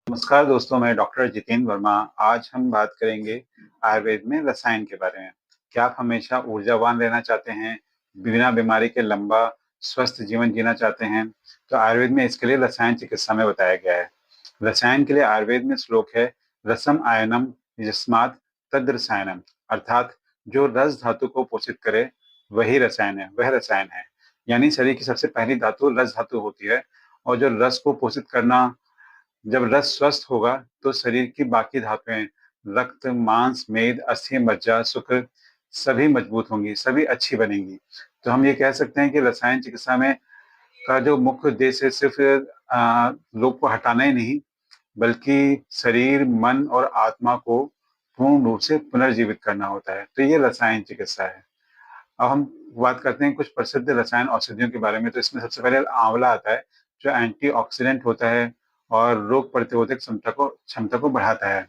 नमस्कार दोस्तों, मैं डॉक्टर जितेंद्र वर्मा। आज हम बात करेंगे आयुर्वेद में रसायन के बारे में। क्या आप हमेशा ऊर्जावान रहना चाहते हैं, बिना बीमारी के लंबा स्वस्थ जीवन जीना चाहते हैं? तो आयुर्वेद में इसके लिए रसायन चिकित्सा में बताया गया है। रसायन के लिए आयुर्वेद में श्लोक है, रसम आयनम यस्मात् तद रसायनम। अर्थात जो रस धातु को पोषित करे वही रसायन है, वह रसायन है। यानी शरीर की सबसे पहली धातु रस धातु होती है, और जो रस को पोषित करना, जब रस स्वस्थ होगा तो शरीर की बाकी धातुएं, रक्त, मांस, मेद, अस्थि, मज्जा, शुक्र सभी मजबूत होंगी, सभी अच्छी बनेंगी। तो हम ये कह सकते हैं कि रसायन चिकित्सा में का जो मुख्य उद्देश्य है सिर्फ रोग को हटाना ही नहीं, बल्कि शरीर, मन और आत्मा को पूर्ण रूप से पुनर्जीवित करना होता है। तो ये रसायन चिकित्सा है। अब हम बात करते हैं कुछ प्रसिद्ध रसायन औषधियों के बारे में। तो इसमें सबसे पहले आंवला आता है, जो एंटीऑक्सीडेंट होता है और रोग प्रतिरोधक क्षमता को बढ़ाता है।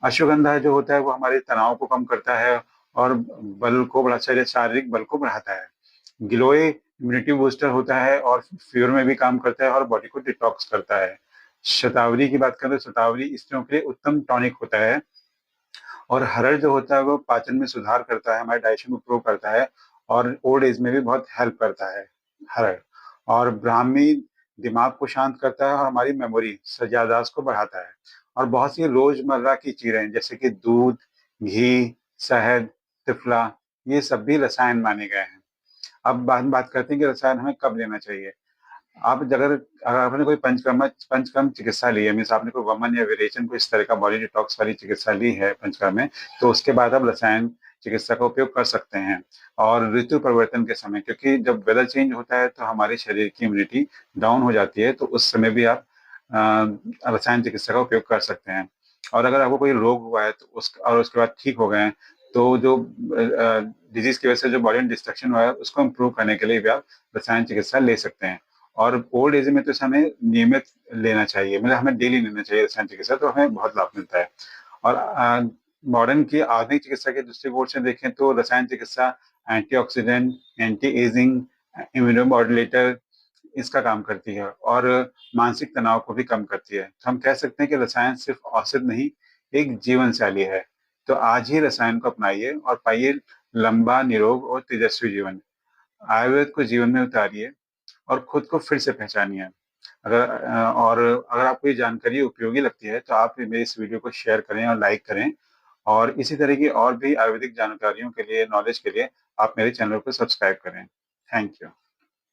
अश्वगंधा जो होता है वो हमारे तनाव को कम करता है और शारीरिक बल को बढ़ाता है। गिलोय इम्यूनिटी बूस्टर होता है और फीवर में भी काम करता है और बॉडी को डिटॉक्स करता है। शतावरी की बात करें तो शतावरी स्त्रियों के लिए उत्तम टॉनिक होता है। और हरड़ जो होता है वो पाचन में सुधार करता है, हमारे डाइजेशन को इम्प्रूव करता है और ओल्ड एज में भी बहुत हेल्प करता है हरड़। और ब्राह्मी दिमाग को शांत करता है और हमारी मेमोरी याददाश्त को बढ़ाता है। और बहुत सी रोजमर्रा की चीजें जैसे कि दूध, घी, शहद, त्रिफला, ये सब भी रसायन माने गए हैं। अब बात करते हैं कि रसायन हमें कब लेना चाहिए। आप अगर अगर आपने कोई पंचकर्म चिकित्सा ली है, मीन्स आपने कोई वमन या विरेचन को इस तरह का बॉडी डिटॉक्स वाली चिकित्सा ली है पंचकर्म में, तो उसके बाद आप रसायन चिकित्सा का उपयोग कर सकते हैं। और ऋतु परिवर्तन के समय, क्योंकि जब वेदर चेंज होता है तो हमारे शरीर की इम्यूनिटी डाउन हो जाती है, तो उस समय भी आप रसायन चिकित्सा का उपयोग कर सकते हैं। और अगर आपको कोई रोग हुआ है तो उसके बाद ठीक हो गए हैं, तो जो डिजीज की वजह से जो बॉडी में डिस्ट्रक्शन हुआ है उसको इम्प्रूव करने के लिए भी आप रसायन चिकित्सा ले सकते हैं। और ओल्ड एज में तो इसे हमें नियमित लेना चाहिए, मतलब हमें डेली लेना चाहिए रसायन चिकित्सा, तो हमें बहुत लाभ मिलता है। और मॉडर्न की आधुनिक चिकित्सा के दृष्टिकोण से देखें तो रसायन चिकित्सा एंटीऑक्सीडेंट, एंटी एजिंग, इम्यूनोमॉड्यूलेटर इसका काम करती है और मानसिक तनाव को भी कम करती है। तो हम कह सकते हैं कि रसायन सिर्फ औषध नहीं, एक जीवन शैली है। तो आज ही रसायन को अपनाइए और पाइए लंबा, निरोग और तेजस्वी जीवन। आयुर्वेद को जीवन में उतारिए और खुद को फिर से पहचानिए। और अगर आपको ये जानकारी उपयोगी लगती है तो आप मेरे इस वीडियो को शेयर करें और लाइक करें। और इसी तरह की और भी आयुर्वेदिक जानकारियों के लिए, नॉलेज के लिए आप मेरे चैनल को सब्सक्राइब करें। Thank you.